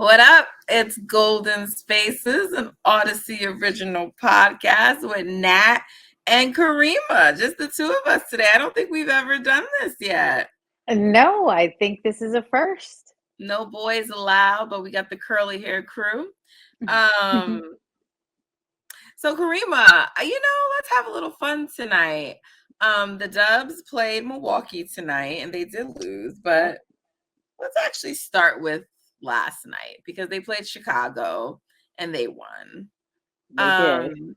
What up? It's Golden Spaces, an Odyssey original podcast with Nat and Kariemah. Just the two of us today. I don't think we've ever done this yet. No, I think this is a first. No boys allowed, but we got the curly hair crew. Um, so Kariemah, let's have a little fun tonight. The Dubs played Milwaukee tonight and they did lose, but let's actually start with last night because they played Chicago and they won. They did. And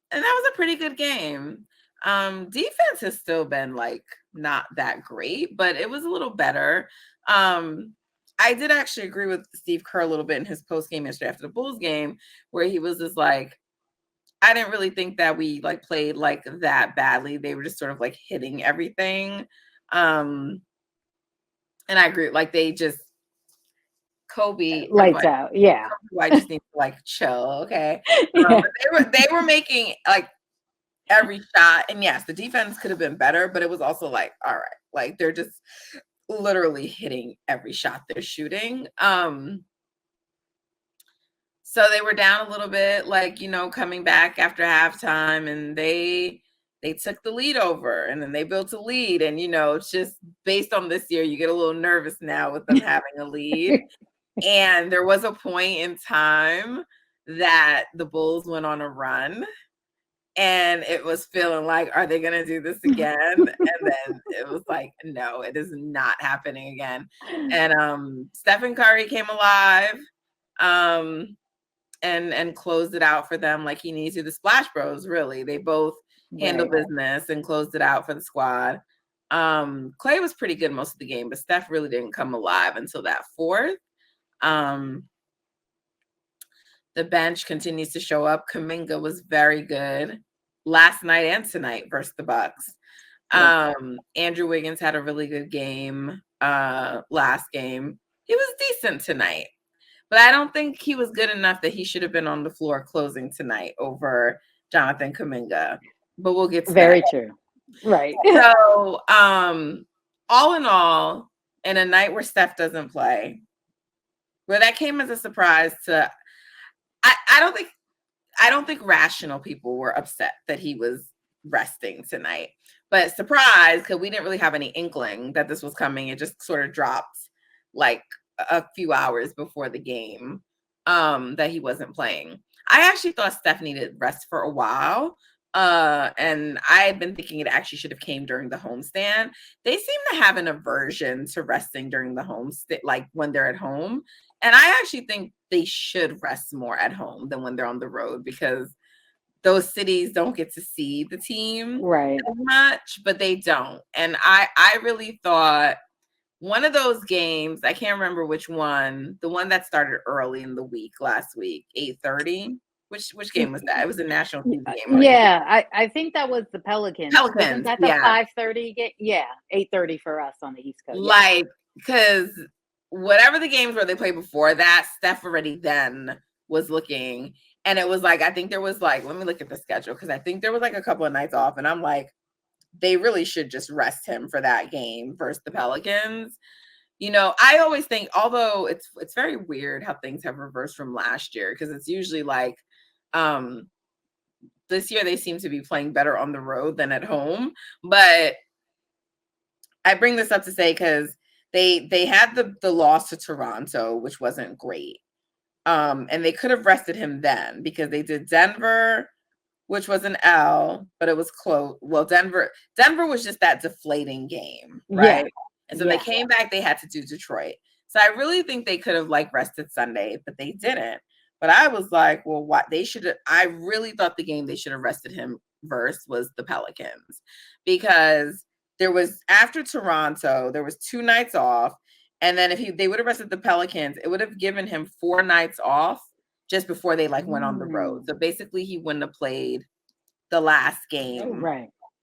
that was a pretty good game. Defense has still been like not that great, but it was a little better. I did actually agree with Steve Kerr a little bit in his post game yesterday after the Bulls game, where he was just like, I didn't really think that we like played like that badly. They were just sort of like hitting everything. And I agree, like they just Kobe lights out. Yeah. I just need to like chill, okay? Yeah. But they were making like every shot, and yes, the defense could have been better, but it was also like, all right, like they're just literally hitting every shot they're shooting. So they were down a little bit, like, coming back after halftime, and they took the lead over, and then they built a lead, and it's just based on this year, you get a little nervous now with them having a lead. And there was a point in time that the Bulls went on a run, and it was feeling like, are they going to do this again? And then it was like, no, it is not happening again. And Stephen Curry came alive and closed it out for them like he needs to. The Splash Bros, really, they both handle business and closed it out for the squad. Clay was pretty good most of the game, but Steph really didn't come alive until that fourth. The bench continues to show up. Kuminga was very good last night and tonight versus the Bucks. Andrew Wiggins had a really good game last game. He was decent tonight, but I don't think he was good enough that he should have been on the floor closing tonight over Jonathan Kuminga. But we'll get to Very that. true. Right. So, all in all, in a night where Steph doesn't play, where that came as a surprise to, I don't think rational people were upset that he was resting tonight, but surprised because we didn't really have any inkling that this was coming. It just sort of dropped like a few hours before the game that he wasn't playing. I actually thought Steph needed rest for a while. And I had been thinking it actually should have came during the homestand. They seem to have an aversion to resting during the like when they're at home. And I actually think they should rest more at home than when they're on the road, because those cities don't get to see the team as much, but they don't. And I really thought one of those games, I can't remember which one, the one that started early in the week last week, 8:30. Which game was that? It was a national TV game. Yeah, I think that was the Pelicans. Wasn't that the 5:30 game? Yeah, 8:30 for us on the East Coast. Like, because whatever the games were they played before that, Steph already then was looking. And it was like, I think there was like, let me look at the schedule, because I think there was like a couple of nights off. And I'm like, they really should just rest him for that game versus the Pelicans. I always think, although it's very weird how things have reversed from last year, because it's usually like, this year they seem to be playing better on the road than at home. But I bring this up to say, because they had the loss to Toronto, which wasn't great. And they could have rested him then, because they did Denver, which was an L, but it was close. Well, Denver was just that deflating game, right? Yeah. And so they came back, they had to do Detroit. So I really think they could have like rested Sunday, but they didn't. But I was like, well, what they should have, I really thought the game they should have rested him versus was the Pelicans, because there was, after Toronto, there was 2 nights off. And then if they would have rested the Pelicans, it would have given him 4 nights off just before they like went on the road. So basically he wouldn't have played the last game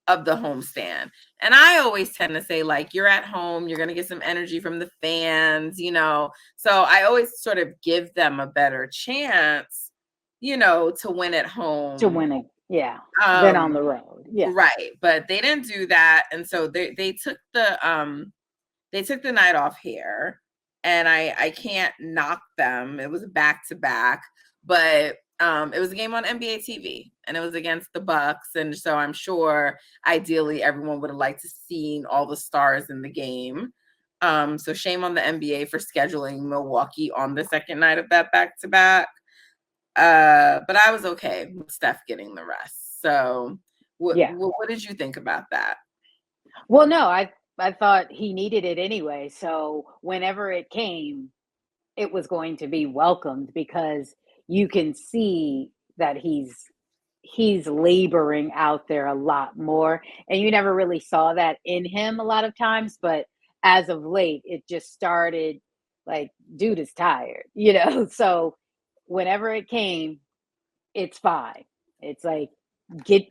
of the homestand. And I always tend to say, like, you're at home, you're going to get some energy from the fans, So I always sort of give them a better chance, to win at home. To win it, than on the road. Yeah. Right. But they didn't do that. And so they took the night off here. and I can't knock them. It was a back-to-back, but it was a game on NBA TV, and it was against the Bucks, and so I'm sure ideally everyone would have liked to seen all the stars in the game. So shame on the NBA for scheduling Milwaukee on the second night of that back-to-back. But I was okay with Steph getting the rest. So what did you think about that? Well, no, I thought he needed it anyway. So whenever it came, it was going to be welcomed because you can see that he's laboring out there a lot more, and you never really saw that in him a lot of times, but as of late it just started like, dude is tired, so whenever it came, it's fine. It's like, get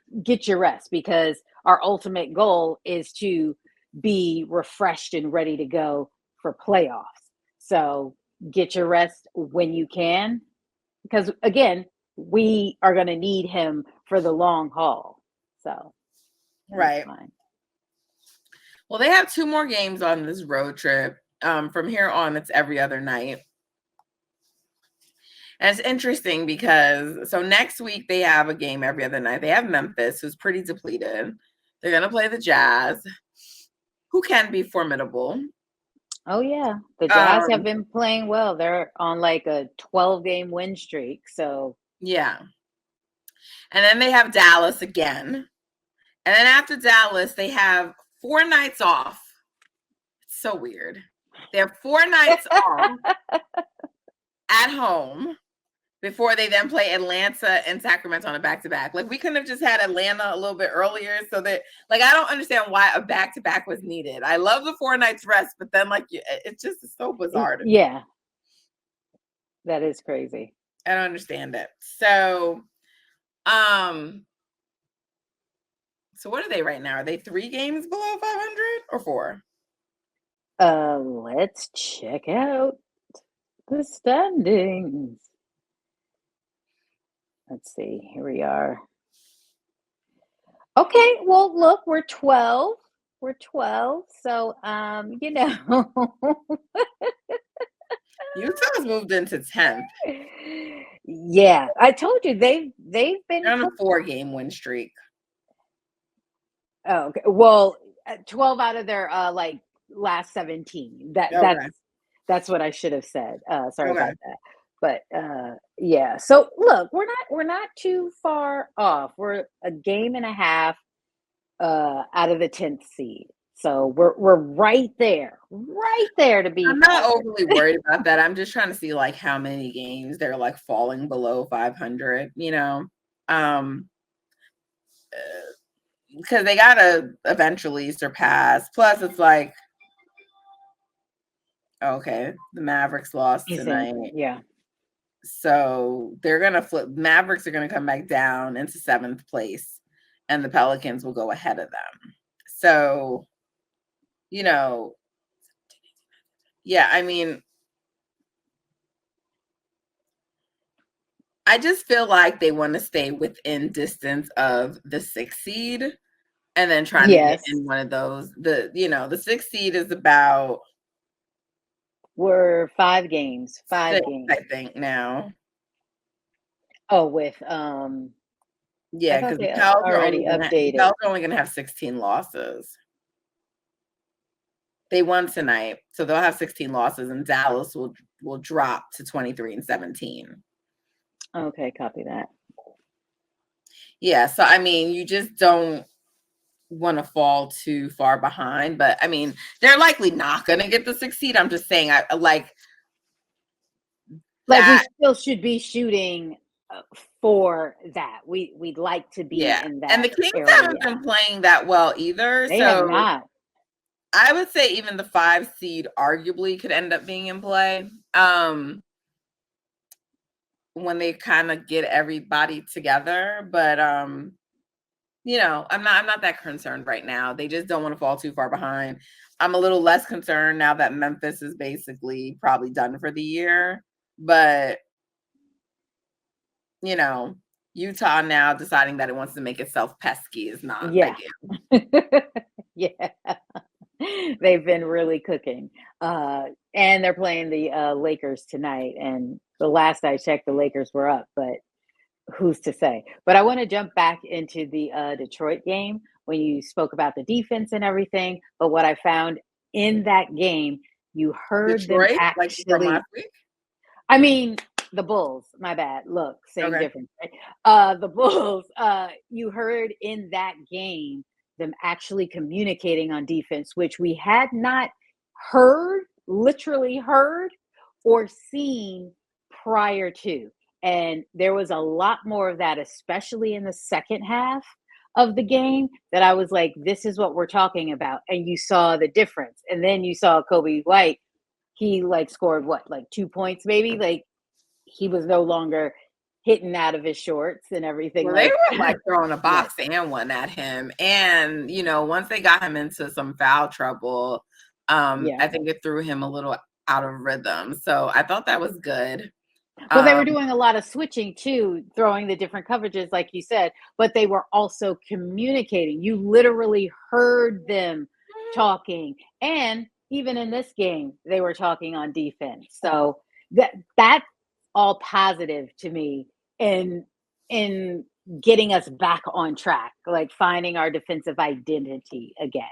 your rest, because our ultimate goal is to be refreshed and ready to go for playoffs. So get your rest when you can, because again, we are going to need him for the long haul. So right. Fine. Well, they have 2 more games on this road trip. From here on, it's every other night. And it's interesting because next week they have a game every other night. They have Memphis, who's pretty depleted. They're going to play the Jazz, who can be formidable. Oh, yeah. The Jazz have been playing well. They're on like a 12-game win streak. So, yeah. And then they have Dallas again. And then after Dallas, they have 4 nights off. It's so weird. They have 4 nights off at home before they then play Atlanta and Sacramento on a back-to-back. Like, we couldn't have just had Atlanta a little bit earlier so that, like, I don't understand why a back-to-back was needed. I love the 4 nights rest, but then, like, it's just so bizarre to me. Yeah. That is crazy. I don't understand it. So what are they right now? Are they 3 games below 500 or 4? Let's check out the standings. Let's see. Here we are. Okay, well, look, we're 12. We're 12. So, Utah's moved into 10th. Yeah, I told you they've been on a 4-game win streak. Oh, okay. Well, 12 out of their like last 17. That's what I should have said. Sorry about that. But yeah. So look, we're not too far off. We're a game and a half out of the 10th seed. So we're right there to be. I'm not overly worried about that. I'm just trying to see like how many games they're like falling below 500, because they gotta eventually surpass. Plus, it's like, okay, the Mavericks lost tonight. Yeah. So they're gonna flip. Mavericks are gonna come back down into 7th place, and the Pelicans will go ahead of them. So, yeah, I mean, I just feel like they want to stay within distance of the 6th seed and then trying to get in one of those. The 6th seed is about, we're 5 games. 5 games. I think now. Oh, with yeah, because the Pels already updated. The Pels are only going to have 16 losses. They won tonight, so they'll have 16 losses, and Dallas will drop to 23-17. Okay, copy that. Yeah, so I mean, you just don't want to fall too far behind, but I mean, they're likely not going to get the 6th seed. I'm just saying, I like we still should be shooting for that. We'd like to be in that. And the Kings haven't been playing that well either. They have not. I would say even the 5 seed arguably could end up being in play when they kind of get everybody together. But I'm not that concerned right now. They just don't want to fall too far behind. I'm a little less concerned now that Memphis is basically probably done for the year. But Utah now deciding that it wants to make itself pesky is not ideal. Yeah. They've been really cooking. And they're playing the Lakers tonight. And the last I checked, the Lakers were up, but who's to say? But I want to jump back into the Detroit game when you spoke about the defense and everything. But what I found in that game, you heard them Detroit, like from last actually, week. I mean, the Bulls, my bad. Look, same Okay. difference, right? The Bulls, you heard in that game them actually communicating on defense, which we had not heard, literally heard, or seen prior to. And there was a lot more of that, especially in the second half of the game, that I was like, this is what we're talking about. And you saw the difference. And then you saw Kobe White, he like scored what, like 2 points maybe? Like he was no longer hitting out of his shorts and everything Well, they like were like that. throwing a Yeah. box and one at him. And, once they got him into some foul trouble, Yeah. I think it threw him a little out of rhythm. So I thought that was good. Well, they were Um, doing a lot of switching too, throwing the different coverages, like you said, but they were also communicating. You literally heard them talking. And even in this game, they were talking on defense. So that's all positive to me in getting us back on track, like finding our defensive identity again.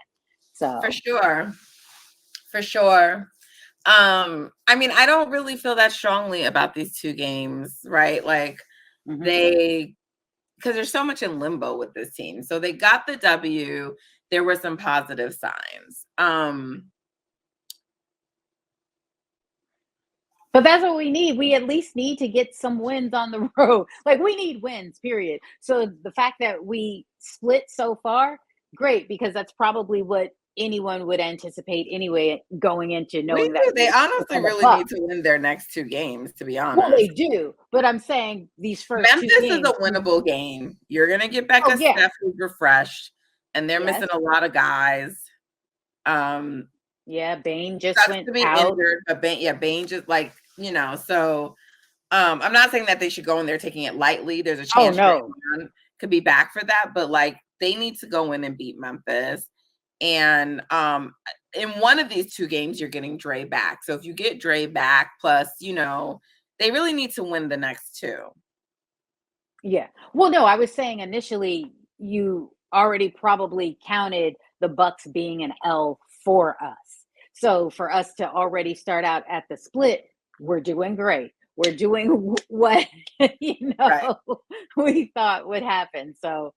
for So sure. For sure. I mean, I don't really feel that strongly about these two games, right? Like mhm. they because there's so much in limbo with this team. So they got the W. There were some positive signs. But that's what we need. We at least need to get some wins on the road. Like we need wins, period. So the fact that we split so far, great, because that's probably what anyone would anticipate anyway, going into We knowing that do. They it's honestly on the really Bucks. need to win their next two games, to be Well, they honest. do, but I'm saying these first two Memphis is games. a winnable game. You're gonna get back Oh a yeah, Steph who's refreshed, and they're yes, missing a lot of guys. Um, yeah. Bane just Sucks went to be out. injured, but Bain just so I'm not saying that they should go in there taking it lightly. There's a Oh chance no, Draymond could be back for that, but like they need to go in and beat Memphis. And in one of these two games, you're getting Dre back. So if you get Dre back, plus, they really need to win the next two. yeah. Well, no, I was saying initially you already probably counted the Bucks being an L for us. So for us to already start out at the split, we're doing great. We're doing what Right. we thought would happen. So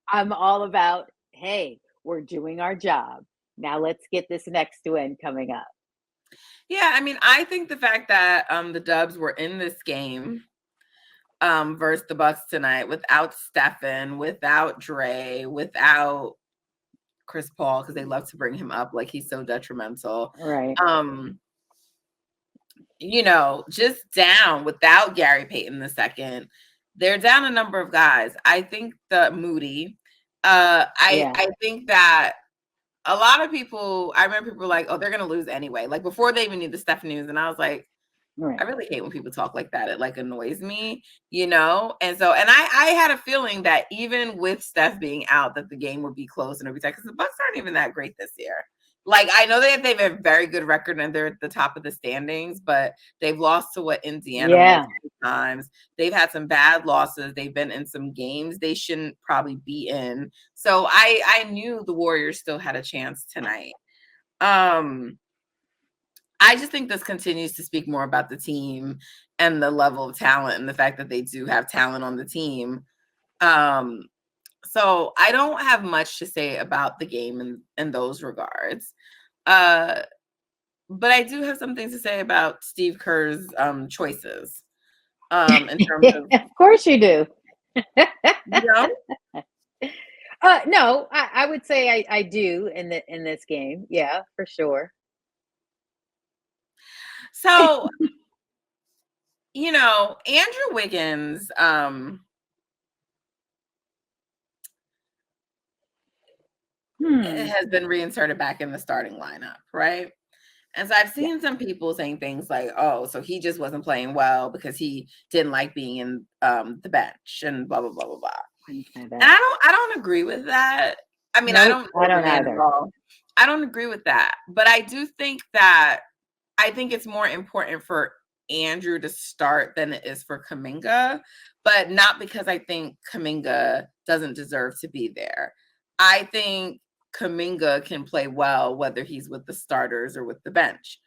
I'm all about, hey, we're doing our job. Now let's get this next win coming up. Yeah, I mean, I think the fact that the Dubs were in this game versus the Bucks tonight without Stefan, without Dre, without Chris Paul, because they love to bring him up like he's so detrimental. Right. Just down without Gary Payton the second. They're down a number of guys. I think the Moody. Yeah. I think that a lot of people. I remember people were like, "Oh, they're gonna lose anyway." Like before they even knew the Steph news, and I was like, I Right. really hate when people talk like that. It like annoys me. And so, and I had a feeling that even with Steph being out, that the game would be close and it'd be tight because the Bucks aren't even that great this year. Like I know they've a very good record and they're at the top of the standings, but they've lost to Indiana Yeah. multiple times. They've had some bad losses. They've been in some games they shouldn't probably be in. So I knew the Warriors still had a chance tonight. I just think this continues to speak more about the team and the level of talent and the fact that they do have talent on the team. So I don't have much to say about the game in those regards. But I do have some things to say about Steve Kerr's choices in terms of, Of course you do. you know, No, I would say I do in this game. Yeah, for sure. so, Andrew Wiggins Hmm. has been reinserted back in the starting lineup, right? And so I've Yeah. seen some people saying things like, "Oh, so he just wasn't playing well because he didn't like being in the bench and blah blah blah blah blah." Wouldn't say And that. I don't agree with that. I mean, I Nope, don't I know the don't man at either. all. I don't agree with that. But I do think that I think it's more important for Andrew to start than it is for Kuminga, but not because I think Kuminga doesn't deserve to be there. I think Kuminga can play well whether he's with the starters or with the bench.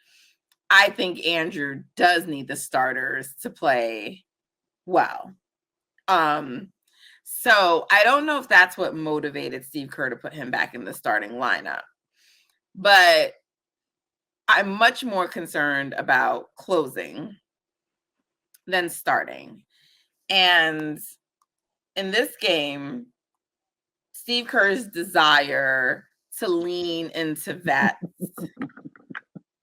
I think Andrew does need the starters to play well. So I don't know if that's what motivated Steve Kerr to put him back in the starting lineup. But I'm much more concerned about closing than starting. And in this game, Steve Kerr's desire to lean into vets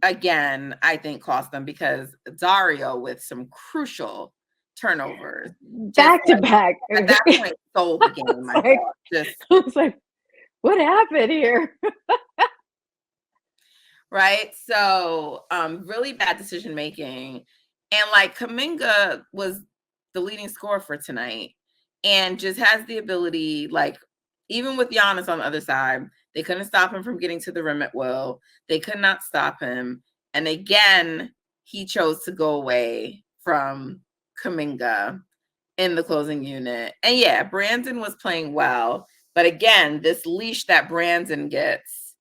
again, I think cost them because Dario with some crucial turnovers. Back to back. At that point, sold the game. I was like, what happened here? Right? So, really bad decision making. And like Kuminga was the leading scorer for tonight and just has the ability, like, even with Giannis on the other side, they couldn't stop him from getting to the rim at will. They could not stop him. And again, he chose to go away from Kuminga in the closing unit. And yeah, Brandon was playing well. But again, this leash that Brandon gets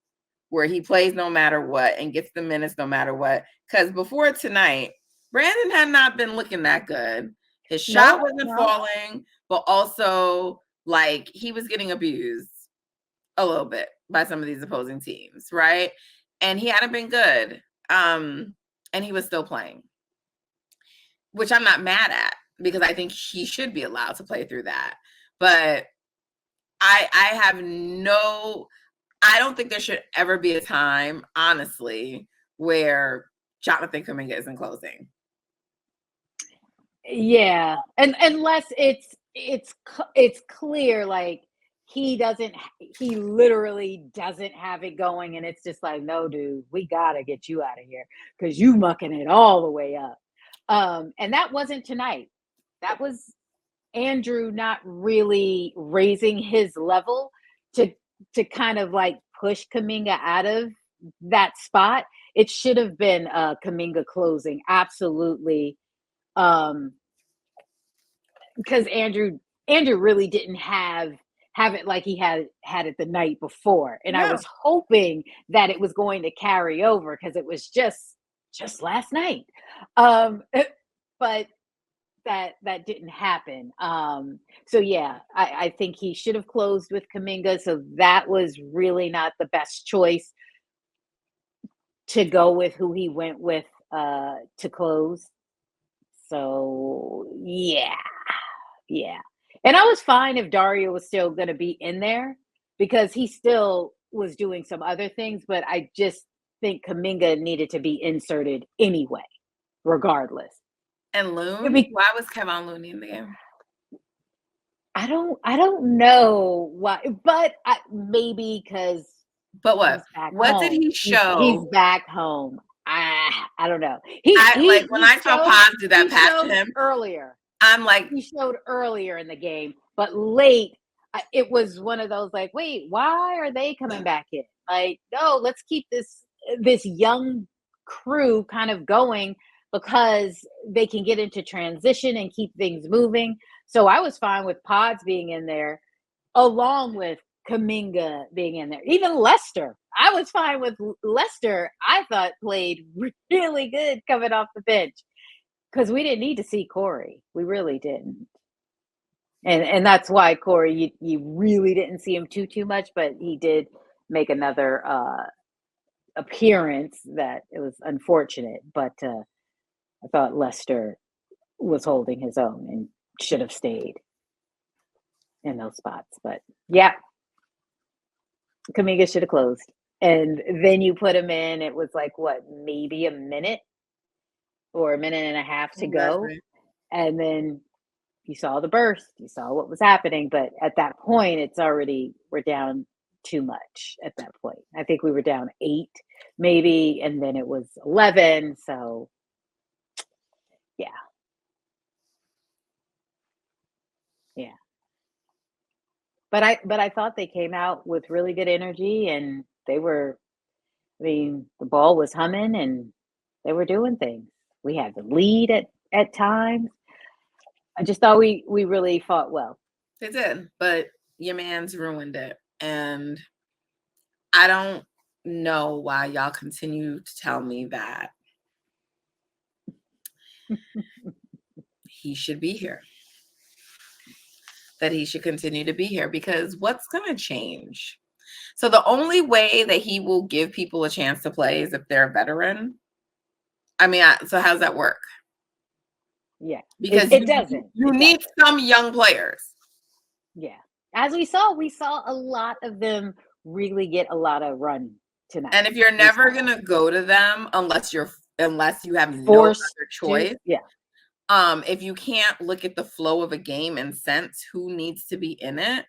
where he plays no matter what and gets the minutes no matter what. Because before tonight, Brandon had not been looking that good. His shot wasn't falling, but also like he was getting abused a little bit by some of these opposing teams, right? And he hadn't been good. And he was still playing, which I'm not mad at because I think he should be allowed to play through that. But I have no, I don't think there should ever be a time, honestly, where Jonathan Kuminga isn't closing. Yeah, and unless it's clear, like he literally doesn't have it going, and it's just like, no, dude, we gotta get you out of here because you mucking it all the way up. And that wasn't tonight. That was Andrew not really raising his level to kind of like push Kuminga out of that spot. It should have been Kuminga closing, absolutely. Because Andrew really didn't have it like he had it the night before, and I was hoping that it was going to carry over because it was just last night. But that didn't happen. So yeah, I think he should have closed with Kuminga. So that was really not the best choice to go with who he went with to close. So yeah. And I was fine if Dario was still going to be in there because he still was doing some other things, but I just think Kuminga needed to be inserted anyway, regardless. And Loon? Why was Kevon Looney in the game? I don't know why, but maybe because. But what did he show? He's back home. I don't know. When I saw Paz do that pass to him earlier, I'm like, he showed earlier in the game, but late, it was one of those like, wait, why are they coming back in? Like, no, let's keep this young crew kind of going because they can get into transition and keep things moving. So I was fine with Pods being in there along with Kuminga being in there. Even Lester, I was fine with Lester. I thought played really good coming off the bench because we didn't need to see Corey. We really didn't. And that's why Corey, you really didn't see him too much, but he did make another appearance that it was unfortunate. But I thought Lester was holding his own and should have stayed in those spots. But yeah, Kuminga should have closed. And then you put him in, it was like, what, maybe a minute or a minute and a half to go. And then you saw the burst, you saw what was happening. But at that point, we're down too much at that point. I think we were down 8 maybe, and then it was 11. So yeah. But I thought they came out with really good energy and they were I mean, the ball was humming and they were doing things. We had the lead at times. I just thought we really fought well. They did, but your man's ruined it. And I don't know why y'all continue to tell me that he should be here, that he should continue to be here, because what's going to change? So the only way that he will give people a chance to play is if they're a veteran. I mean, so how's that work? Yeah, Because it doesn't. you It need doesn't. some young players. Yeah, as we saw a lot of them really get a lot of run tonight. And if you're We never saw going to go to them unless you have no forced other to. choice, Yeah, if you can't look at the flow of a game and sense who needs to be in it,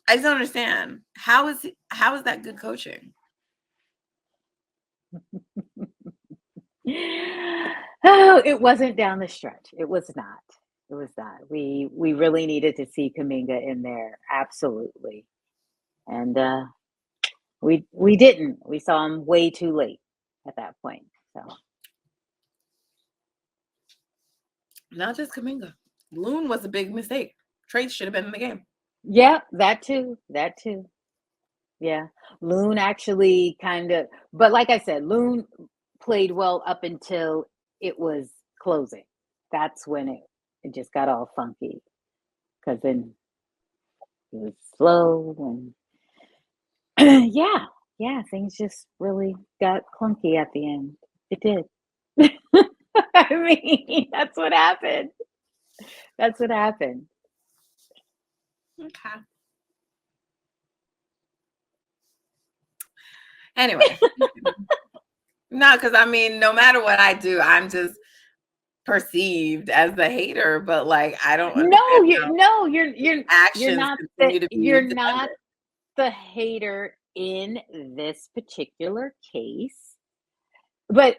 I just don't understand. How is that good coaching? Oh, it wasn't down the stretch. It was not. It was not. We really needed to see Kaminga in there, absolutely. And we didn't. We saw him way too late at that point. So Not just Kaminga. Loon was a big mistake. Trades should have been in the game. yeah, that too. That too. Yeah. Loon actually kind of, but like I said, Loon played well up until it was closing. That's when it just got all funky because then it was slow and yeah, things just really got clunky at the end. It did. I mean, that's what happened. That's what happened. Okay. Anyway. No, because I mean, no matter what I do, I'm just perceived as the hater, but like I don't No, understand you how no, you're actions not continue to be you're not defended. the hater in this particular case. But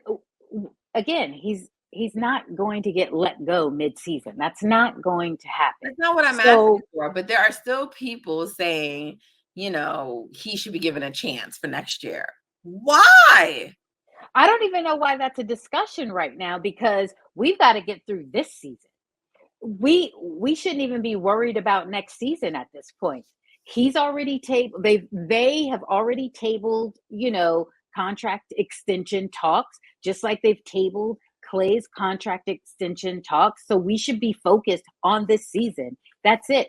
again, he's not going to get let go mid-season. That's not going to happen. That's not what I'm asking So for, but there are still people saying, he should be given a chance for next year. Why? I don't even know why that's a discussion right now because we've got to get through this season. We shouldn't even be worried about next season at this point. He's already tabled. They have already tabled, contract extension talks, just like they've tabled Clay's contract extension talks. So we should be focused on this season. That's it.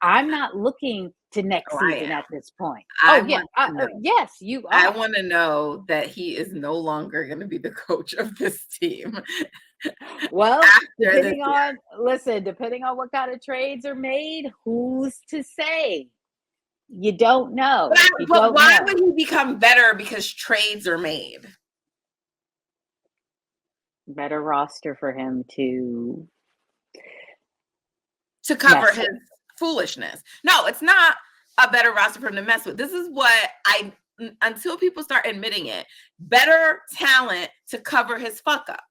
I'm not looking to next Oh, I season am. at this point. I Oh yeah, want to know. yes, you I are. want to know that he is no longer going to be the coach of this team Well, after this year. depending on what kind of trades are made, who's to say? You don't know. You But don't why know. would he become better because trades are made? Better roster for him to Cover mess his with. foolishness. No, it's not a better roster for him to mess with. This is what until people start admitting it, better talent to cover his fuck ups.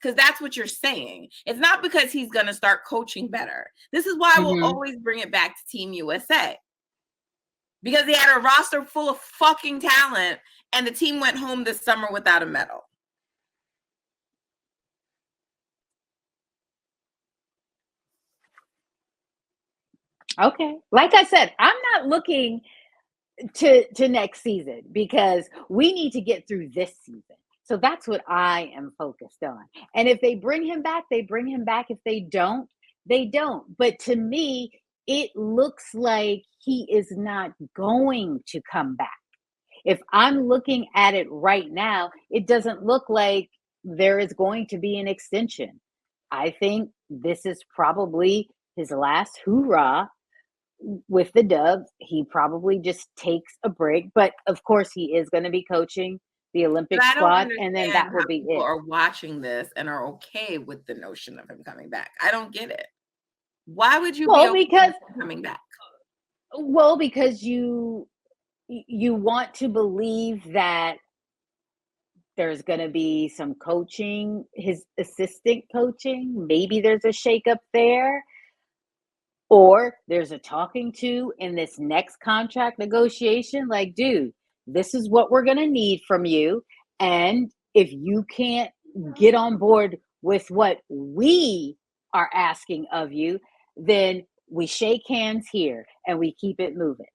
Because that's what you're saying. It's not because he's going to start coaching better. This is why I will Mhm. always bring it back to Team USA. Because he had a roster full of fucking talent and the team went home this summer without a medal. Okay. Like I said, I'm not looking to next season because we need to get through this season. So that's what I am focused on. And if they bring him back, they bring him back. If they don't, they don't. But to me, it looks like he is not going to come back. If I'm looking at it right now, it doesn't look like there is going to be an extension. I think this is probably his last hoorah with the Dubs. He probably just takes a break, but of course he is going to be coaching the But Olympic I don't squad, and then understand that will how be people it. are watching this and are okay with the notion of him coming back. I don't get it. Why would you be Well, okay because with him coming back? because you want to believe that there's going to be some coaching, his assistant coaching. Maybe there's a shakeup there. Or there's a talking to in this next contract negotiation. Like, dude, this is what we're going to need from you. And if you can't get on board with what we are asking of you, then we shake hands here and we keep it moving.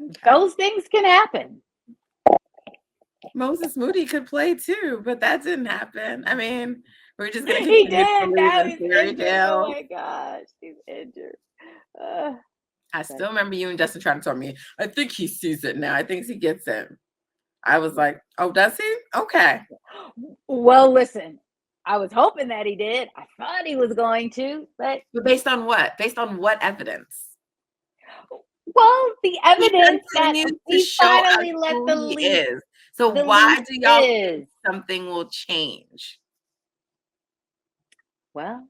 Okay. Those things can happen. Moses Moody could play too, but that didn't happen. I mean, we're just gonna He continue to did. believe Now in he's fairy injured. Oh tales. my gosh, he's injured. Uh, I still remember you and Justin trying to tell me, I think he sees it now. I think he gets it. I was like, oh, does he? Okay. well, listen, I was hoping that he did. I thought he was going to, but But based on what? Based on what evidence? well, the He evidence that continues to he show us finally let who the he leak. is. So The why leak do y'all is think something will change? well,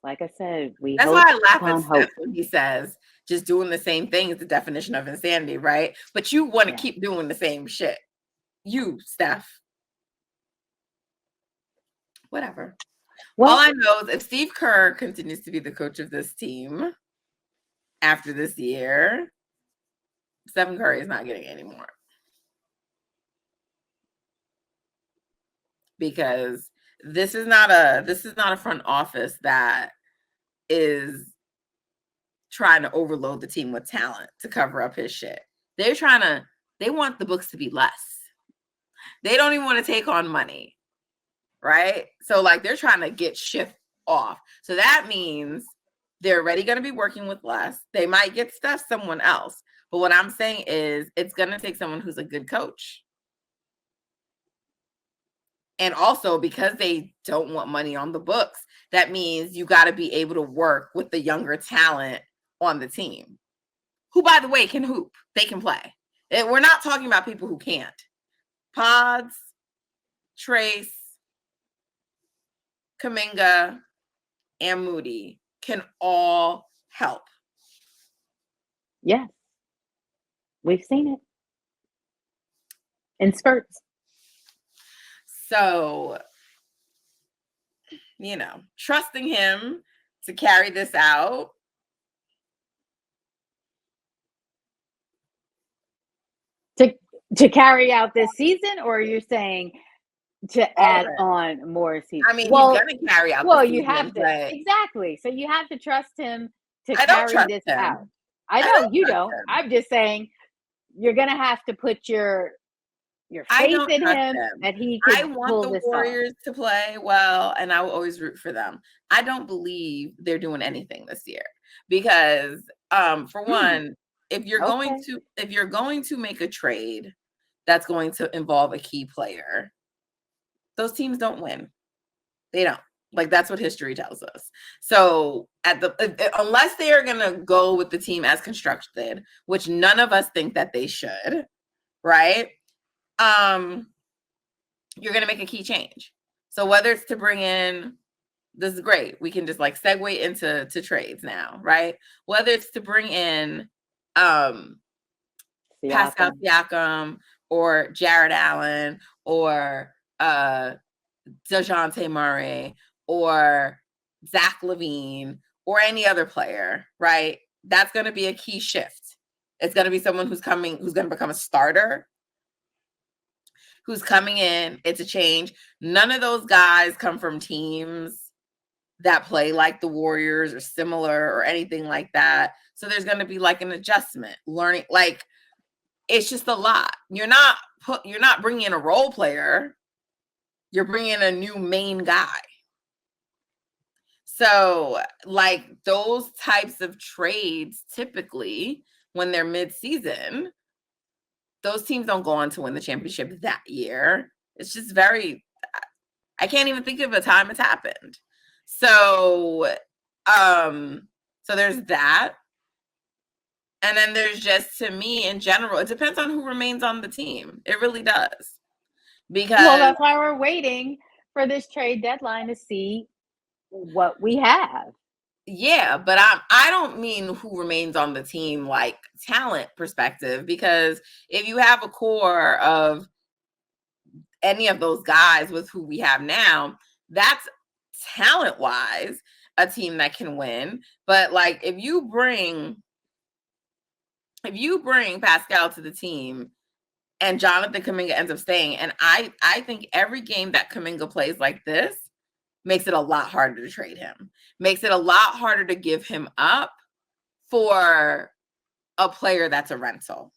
like I said, we That's why hope I laugh at upon Steph hope. when he says just doing the same thing is the definition of insanity, right? But you want to Yeah. keep doing the same shit. You, Steph. Whatever. Well, All I know is if Steve Kerr continues to be the coach of this team after this year, Stephen Curry is not getting any more. Because this is not a front office that is trying to overload the team with talent to cover up his shit. They want the books to be less. They don't even want to take on money, right? So like they're trying to get shift off. So that means they're already going to be working with less. They might get stuff someone else. But what I'm saying is it's going to take someone who's a good coach. And also because they don't want money on the books, that means you got to be able to work with the younger talent on the team, who, by the way, can hoop. They can play. We're not talking about people who can't. Pods, Trace, Kuminga, and Moody can all help. yes, we've seen it in spurts. So, trusting him to carry this out. To carry out this season, or you're saying to add on more seasons? I mean, he's going to carry out the season. You have to. Exactly. So you have to trust him to I don't carry trust this him. out. I know you don't. I'm just saying you're going to have to put your faith in him that he I can want pull the this Warriors off. to play well, and I will always root for them. I don't believe they're doing anything this year because, for one, if you're going to make a trade that's going to involve a key player, those teams don't win. They don't. Like that's what history tells us. So unless they are going to go with the team as constructed, which none of us think that they should, right? You're going to make a key change. So whether it's to bring in, this is great. We can just like segue into trades now, right? Whether it's to bring in Pascal Siakam or Jared Allen or DeJounte Murray or Zach LaVine or any other player, right? That's going to be a key shift. It's going to be someone who's going to become a starter, who's coming in. It's a change. None of those guys come from teams that play like the Warriors or similar or anything like that. So there's going to be like an adjustment, learning, like it's just a lot. You're not bringing in a role player. You're bringing in a new main guy. So like those types of trades, typically when they're mid-season, those teams don't go on to win the championship that year. It's just I can't even think of a time it's happened. So, so there's that. And then there's just, to me, in general, it depends on who remains on the team. It really does. Because that's why we're waiting for this trade deadline to see what we have. Yeah, but I don't mean who remains on the team like talent perspective, because if you have a core of any of those guys with who we have now. That's talent-wise a team that can win. But like if you bring Pascal to the team and Jonathan Kuminga ends up staying, and I think every game that Kuminga plays like this makes it a lot harder to trade him. Makes it a lot harder to give him up for a player that's a rental,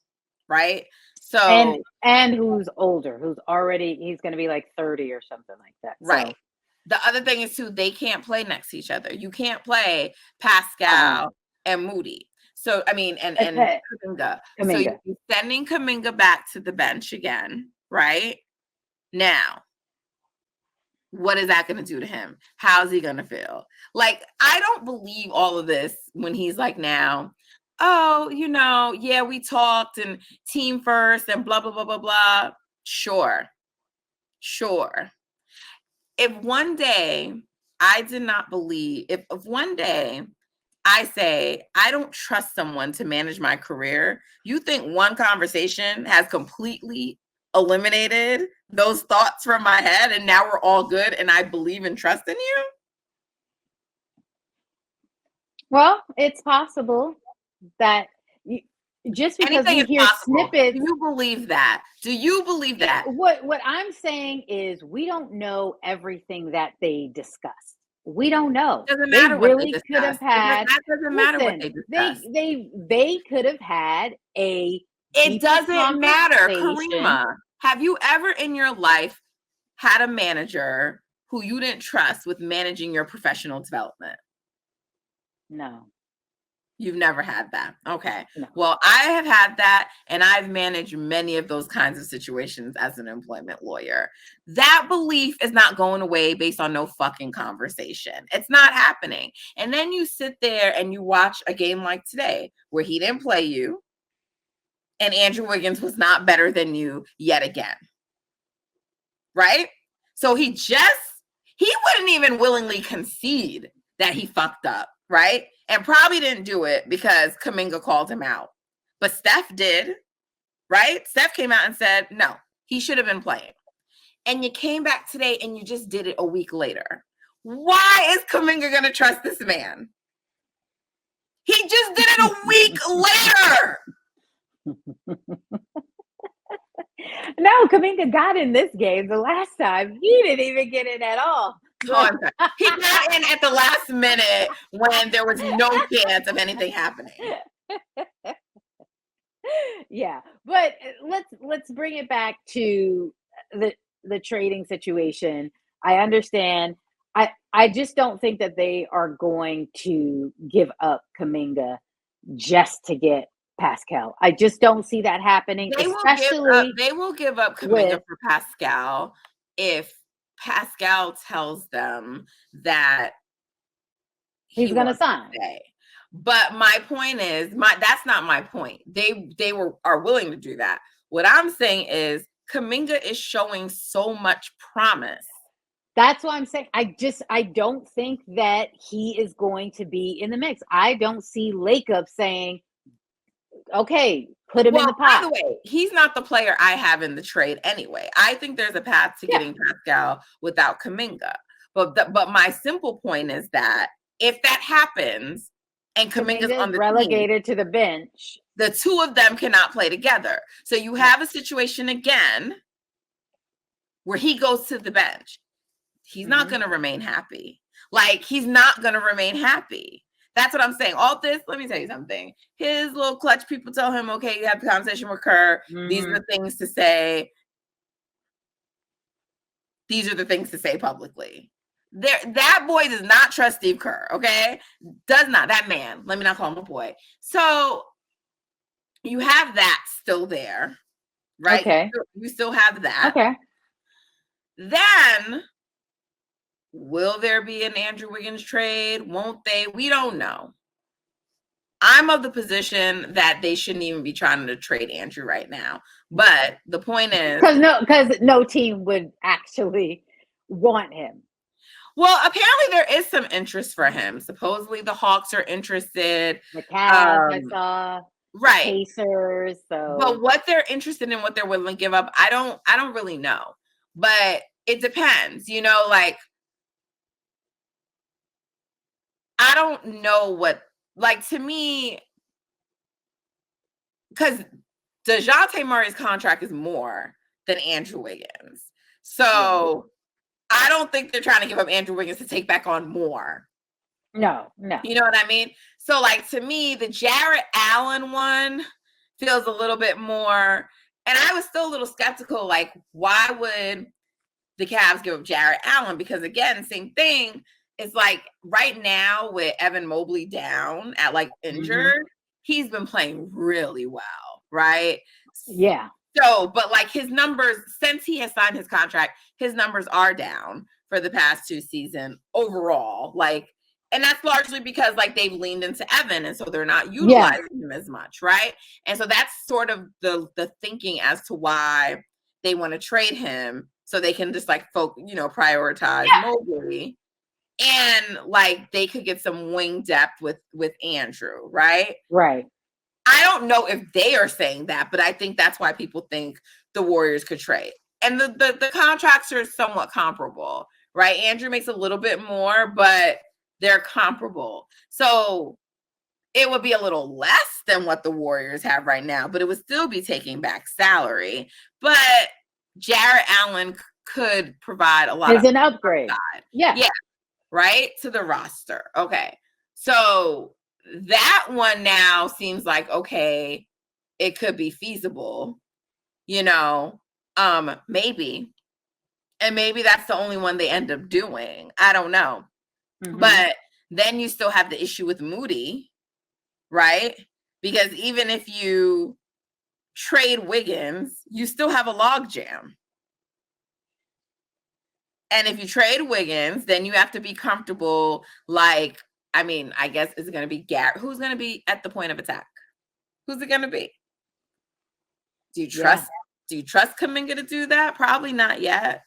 right? So and who's older, he's going to be like 30 or something like that. right. So, the other thing is too, they can't play next to each other. You can't play Pascal and Moody. So I mean, and Kuminga. So you're sending Kuminga back to the bench again, right? Now, what is that going to do to him? How's he going to feel? Like, I don't believe all of this when he's like, now, oh, yeah, we talked and team first and blah, blah, blah, blah, blah. Sure. If one day I did not believe, if one day I say, I don't trust someone to manage my career, you think one conversation has completely eliminated those thoughts from my head and now we're all good and I believe and trust in you? Well, it's possible that just because anything we hear possible. snippets. Do you believe that? What I'm saying is we don't know everything that they discussed. We don't know. Doesn't matter they really what they discussed. could have had. That doesn't matter what they discussed. They could have had a. It doesn't matter, Kariemah. Have you ever in your life had a manager who you didn't trust with managing your professional development? No. You've never had that. Okay. No. Well, I have had that, and I've managed many of those kinds of situations as an employment lawyer. That belief is not going away based on no fucking conversation. It's not happening. And then you sit there and you watch a game like today where he didn't play you, and Andrew Wiggins was not better than you yet again. Right? So he wouldn't even willingly concede that he fucked up, right? And probably didn't do it because Kuminga called him out. But Steph did, right? Steph came out and said, no, he should have been playing. And you came back today and you just did it a week later. Why is Kuminga going to trust this man? He just did it a week later. No, Kuminga got in this game. The last time, he didn't even get in at all. He got in at the last minute when there was no chance of anything happening. Yeah, but let's bring it back to the trading situation. I understand. I just don't think that they are going to give up Kuminga just to get Pascal. I just don't see that happening. They will give up Kuminga for Pascal if Pascal tells them that he's going to sign. But my point is, that's not my point. They are willing to do that. What I'm saying is Kuminga is showing so much promise. That's what I'm saying. I don't think that he is going to be in the mix. I don't see Lacob saying, okay, put him in the pot. By the way, he's not the player I have in the trade anyway. I think there's a path to getting Pascal without Kuminga. But my simple point is that if that happens and Kuminga's on the relegated to the bench, the two of them cannot play together. So you have a situation again where he goes to the bench. He's not going to remain happy. Like, he's not going to remain happy. That's what I'm saying. All this, let me tell you something. His little clutch people tell him, okay, you have the conversation with Kerr. These are the things to say. These are the things to say publicly. That boy does not trust Steve Kerr, okay? Does not. That man. Let me not call him a boy. So you have that still there, right? Okay. You still have that. Okay. Then, will there be an Andrew Wiggins trade? Won't they? We don't know. I'm of the position that they shouldn't even be trying to trade Andrew right now. But the point is, because no team would actually want him. Well, apparently there is some interest for him. Supposedly the Hawks are interested. The Cavs, I saw. Right. Pacers. So, but what they're interested in, what they're willing to give up, I don't really know. but it depends, like I don't know what, like, to me, because DeJounte Murray's contract is more than Andrew Wiggins. Yeah. So I don't think they're trying to give up Andrew Wiggins to take back on more. No. You know what I mean? So, like, to me, the Jarrett Allen one feels a little bit more, and I was still a little skeptical, like, why would the Cavs give up Jarrett Allen? Because, again, same thing. It's like right now with Evan Mobley down at, like, injured, he's been playing really well, right? Yeah. So, but like his numbers, since he has signed his contract, his numbers are down for the past 2 seasons overall. Like, and that's largely because like they've leaned into Evan, and so they're not utilizing him as much, right? And so that's sort of the thinking as to why they want to trade him, so they can just like prioritize Mobley, and like they could get some wing depth with Andrew, right? Right. I don't know if they are saying that, but I think that's why people think the Warriors could trade. And the contracts are somewhat comparable, right? Andrew makes a little bit more, but they're comparable. So it would be a little less than what the Warriors have right now, but it would still be taking back salary. But Jarrett Allen could provide a lot of an upgrade. Upside. Yeah. Right, to the roster. Okay. So that one now seems like, okay, it could be feasible, maybe. And maybe that's the only one they end up doing. I don't know. But then you still have the issue with Moody, right? Because even if you trade Wiggins, you still have a logjam. And if you trade Wiggins, then you have to be comfortable. Like, I mean, I guess it's going to be Garrett. Who's going to be at the point of attack? Who's it going to be? Do you trust? Yeah. Do you trust Kuminga to do that? Probably not yet.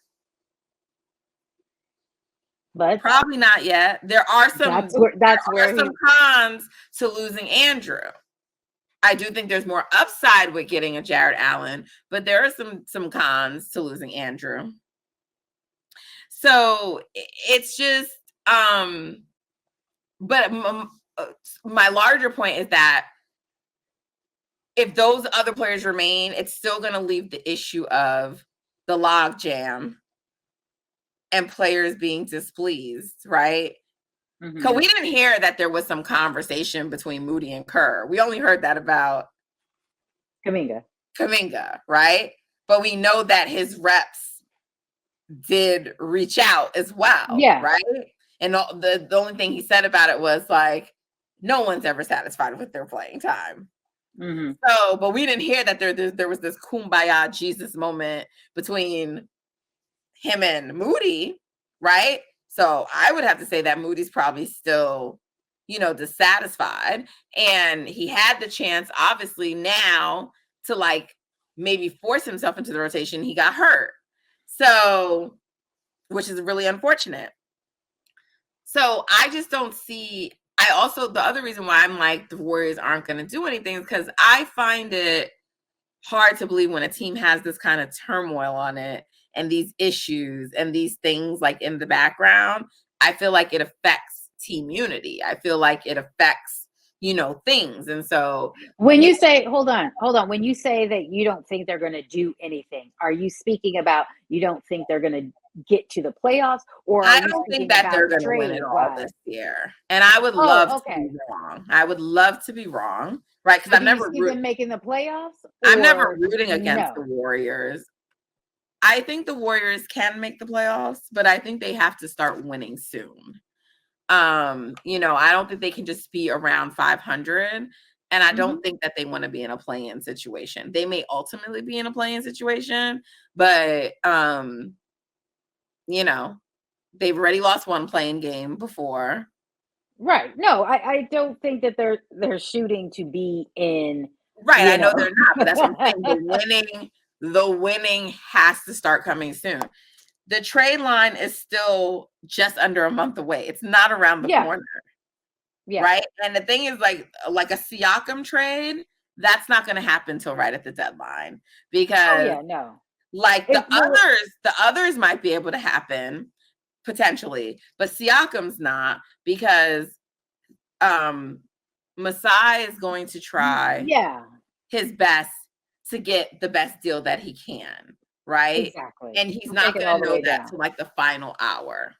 But probably not yet. There are some. That's where some cons to losing Andrew. I do think there's more upside with getting a Jarrett Allen, but there are some cons to losing Andrew. So it's just, but my larger point is that if those other players remain, it's still going to leave the issue of the log jam and players being displeased, right? Because we didn't hear that there was some conversation between Moody and Kerr. We only heard that about Kuminga, right? But we know that his reps did reach out as well, right? And the only thing he said about it was like, no one's ever satisfied with their playing time. So, but we didn't hear that there was this kumbaya Jesus moment between him and Moody, right? So I would have to say that Moody's probably still, dissatisfied. And he had the chance, obviously, now to like maybe force himself into the rotation. He got hurt. So, which is really unfortunate. So I just don't see. The other reason why I'm like the Warriors aren't going to do anything is because I find it hard to believe when a team has this kind of turmoil on it and these issues and these things like in the background. I feel like it affects team unity. I feel like it affects, things. And so when you say, hold on, when you say that you don't think they're going to do anything, are you speaking about you don't think they're going to get to the playoffs, or I don't think that they're going to win it all this year? And I would love to be wrong. I would love to be wrong, right? Because I've never them making the playoffs. I'm never rooting against the Warriors. I think the Warriors can make the playoffs, but I think they have to start winning soon. I don't think they can just be around 500, and I don't think that they want to be in a play-in situation. They may ultimately be in a play-in situation, but they've already lost one play-in game before. Right. No, I don't think that they're shooting to be in. Right. I know they're not, but that's what I'm saying. The winning has to start coming soon. The trade line is still just under a month away. It's not around the corner. Yeah. Right. And the thing is like a Siakam trade, that's not going to happen till right at the deadline because Like It will. the others might be able to happen potentially, but Siakam's not because Masai is going to try Yeah, his best to get the best deal that he can, right? exactly. And he's He'll not take it going all to the know way that down. till like the final hour.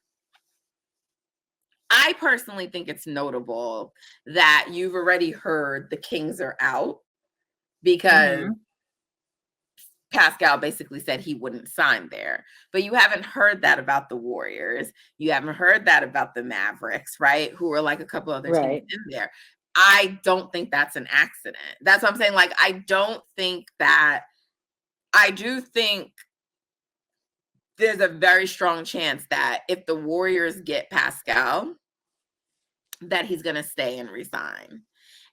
I personally think it's notable that you've already heard the Kings are out because Hmm. Pascal basically said he wouldn't sign there. But you haven't heard that about the Warriors. You haven't heard that about the Mavericks, right? Who are like a couple other teams Right. in there. I don't think that's an accident. That's what I'm saying. Like, I don't think that, I do think there's a very strong chance that if the Warriors get Pascal, that he's going to stay and resign.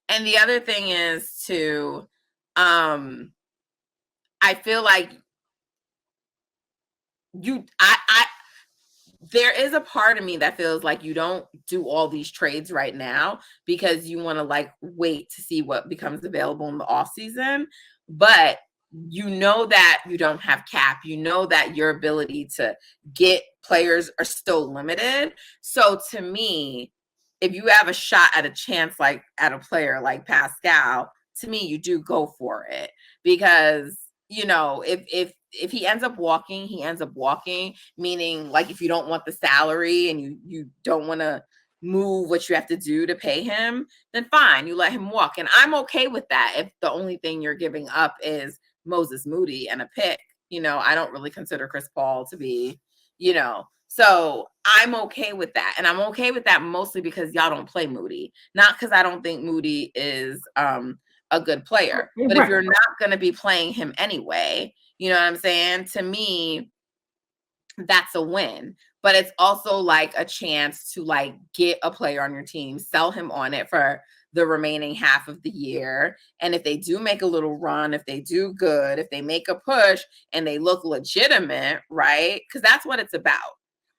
And the other thing is to, I feel like I there is a part of me that feels like you don't do all these trades right now because you want to like wait to see what becomes available in the off season. But you know that you don't have cap. You know that your ability to get players are still limited. So to me, if you have a shot at a chance like at a player like Pascal, to me, you do go for it because you know if he ends up walking, he ends up walking, meaning like if you don't want the salary and you don't want to move what you have to do to pay him, then fine, you let him walk. And I'm okay with that if the only thing you're giving up is Moses Moody and a pick. You know, I don't really consider Chris Paul to be, you know, so I'm okay with that. And I'm okay with that mostly because y'all don't play Moody. Not because I don't think Moody is a good player. But if you're Right. not going to be playing him anyway, you know what I'm saying? To me, that's a win. But it's also like a chance to like get a player on your team, sell him on it for the remaining half of the year. And if they do make a little run, if they do good, if they make a push and they look legitimate, right? Because that's what it's about.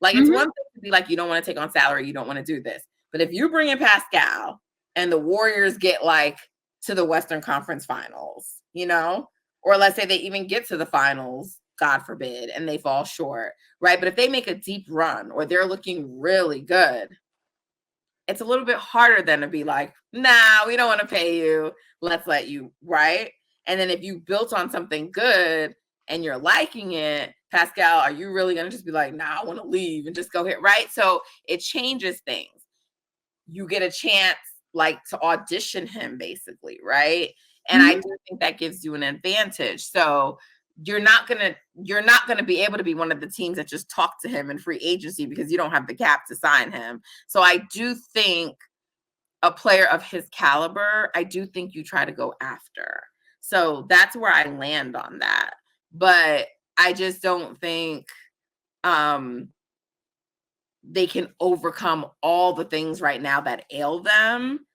Like it's one Hmm. thing to be like, you don't want to take on salary, you don't want to do this. But if you bring in Pascal and the Warriors get like to the Western Conference Finals, you know, or let's say they even get to the finals, God forbid, and they fall short, right? But if they make a deep run or they're looking really good, it's a little bit harder than to be like, nah, we don't want to pay you. Let's let you, right? And then if you built on something good and you're liking it, Pascal, are you really going to just be like, nah, I want to leave and just go hit, right? So it changes things. You get a chance like to audition him basically, right? And I Hmm. do think that gives you an advantage. So you're not gonna be able to be one of the teams that just talk to him in free agency because you don't have the cap to sign him. So I do think a player of his caliber, I do think you try to go after. So that's where I land on that. But I just don't think um they can overcome all the things right now that ail them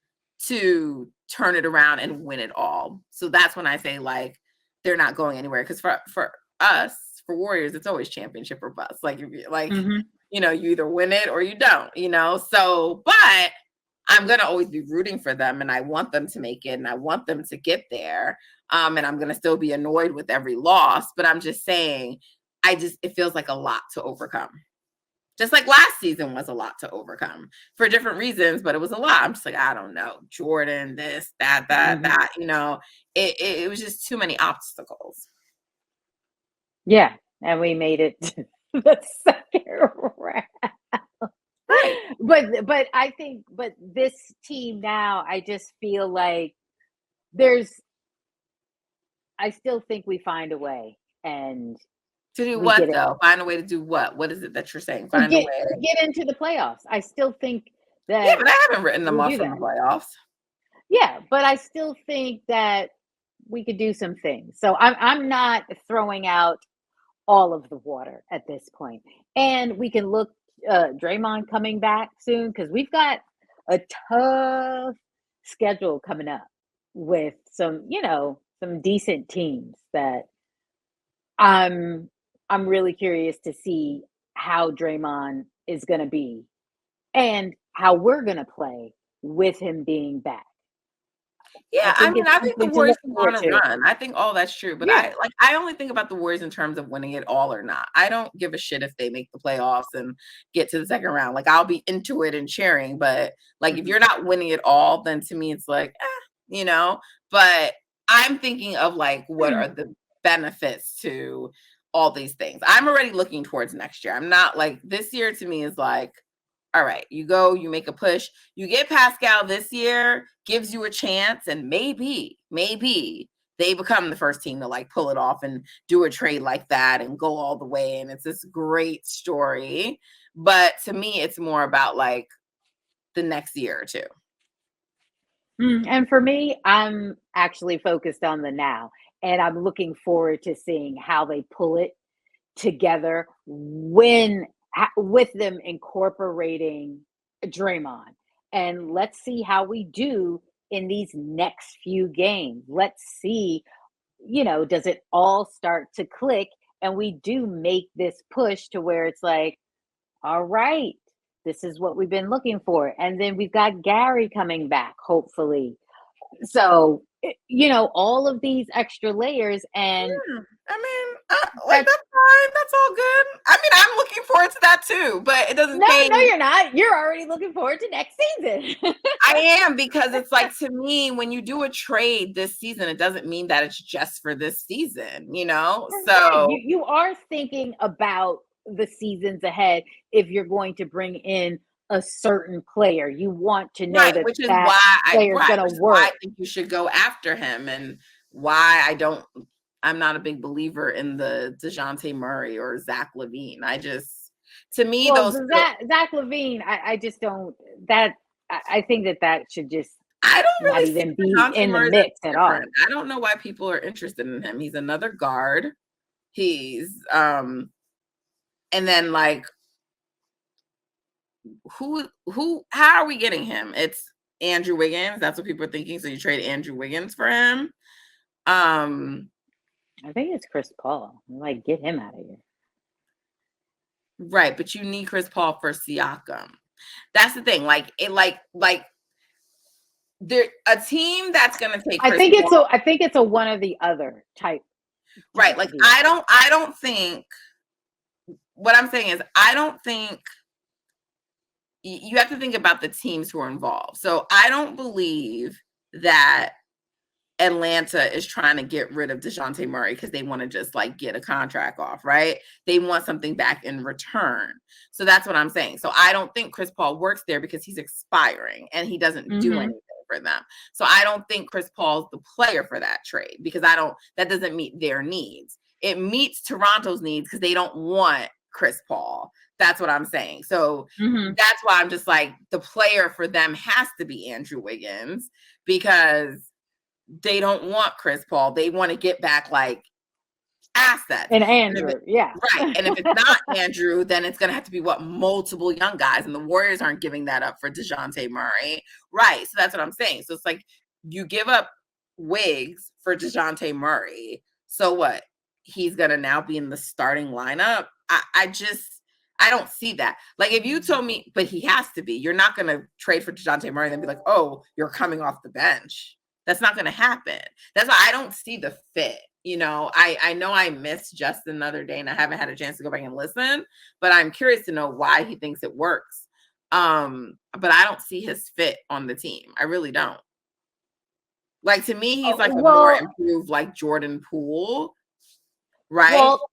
to turn it around and win it all. So that's when I say like they're not going anywhere because for us, for Warriors, it's always championship or bust. Like if you like, Hmm. you know, you either win it or you don't, you know. So, but I'm gonna always be rooting for them and I want them to make it and I want them to get there. And I'm gonna still be annoyed with every loss, but I'm just saying, it feels like a lot to overcome. Just like last season was a lot to overcome for different reasons, but it was a lot. I'm just like, I don't know, Jordan, this, Hmm. that, you know, it was just too many obstacles. Yeah, and we made it to the second round. Right. But I think, but this team now, I just feel like there's. I still think we find a way, and To do we what get it. though? Find a way to do what? What is it that you're saying? To Find a get way. to get into the playoffs. I still think Yeah, that but I haven't written them we off do from the that. playoffs. Yeah, but I still think that we could do some things. So I'm not throwing out all of the water at this point. And we can look Draymond coming back soon because we've got a tough schedule coming up with some, some decent teams that I'm I'm really curious to see how Draymond is going to be and how we're going to play with him being back. I Yeah, I think mean, it's I think the something to Warriors look can go forward on a to. run. I think all that's true, but Yeah. I only think about the Warriors in terms of winning it all or not. I don't give a shit if they make the playoffs and get to the second round. Like I'll be into it and cheering, but like if Mhm. you're not winning it all, then to me it's like, you know. But I'm thinking of like what Hmm. are the benefits to all these things. I'm already looking towards next year. I'm not like this year to me is like all right, you go, you make a push, you get Pascal this year, gives you a chance, and maybe they become the first team to like pull it off and do a trade like that and go all the way. And it's this great story. But to me, it's more about like the next year or two. And for me, I'm actually focused on the now, and I'm looking forward to seeing how they pull it together with them incorporating Draymond. And let's see how we do in these next few games. Let's see, does it all start to click and we do make this push to where it's like, all right, this is what we've been looking for. And then we've got Gary coming back, hopefully. So, all of these extra layers, and Yeah, I mean, like that's that's fine. That's all good. I mean, I'm looking forward to that too, but it doesn't no, no, change. you're not. You're already looking forward to next season. I am because it's like to me, when you do a trade this season, it doesn't mean that it's just for this season, you know? Correct. So, You are thinking about the seasons ahead if you're going to bring in a certain player. You want to know right, that that player is going to which is why I work. think you should go after him and why I'm not a big believer in the DeJounte Murray or Zach LaVine. To me, Well, those feel, Zach Levine, I just don't that I think that should just I don't not really see even be DeJounte in the Murray as mix at different. all. I don't know why people are interested in him. He's another guard. He's, and then like how are we getting him? It's Andrew Wiggins. That's what people are thinking. So you trade Andrew Wiggins for him. Um, I think it's Chris Paul. Like, get him out of here. right, but you need Chris Paul for Siakam. That's the thing. Like it like there a team that's gonna take Chris Paul. I think it's a one or the other Right. type Like deal. I don't think what I'm saying is I don't think you have to think about the teams who are involved. So I don't believe that Atlanta is trying to get rid of DeJounte Murray because they want to just like get a contract off, right? They want something back in return. So that's what I'm saying. So I don't think Chris Paul works there because he's expiring and he doesn't do Mm-hmm. anything for them. So I don't think Chris Paul's the player for that trade because that doesn't meet their needs. It meets Toronto's needs because they don't want Chris Paul. That's what I'm saying. So Mm-hmm. that's why I'm just like the player for them has to be Andrew Wiggins because they don't want Chris Paul. They want to get back like assets. And And Andrew, yeah. right. And if it's not Andrew, then it's going to have to be multiple young guys. And the Warriors aren't giving that up for DeJounte Murray. Right. So that's what I'm saying. So it's like you give up Wiggs for DeJounte Murray. So what? He's going to now be in the starting lineup. I don't see that. Like if you told me, but he has to be, you're not going to trade for DeJounte Murray and then be like, oh, you're coming off the bench. That's not going to happen. That's why I don't see the fit. I know I missed Justin the other day and I haven't had a chance to go back and listen, but I'm curious to know why he thinks it works. But I don't see his fit on the team. I really don't. Like to me, he's like a more Well, improved like Jordan Poole, right? well,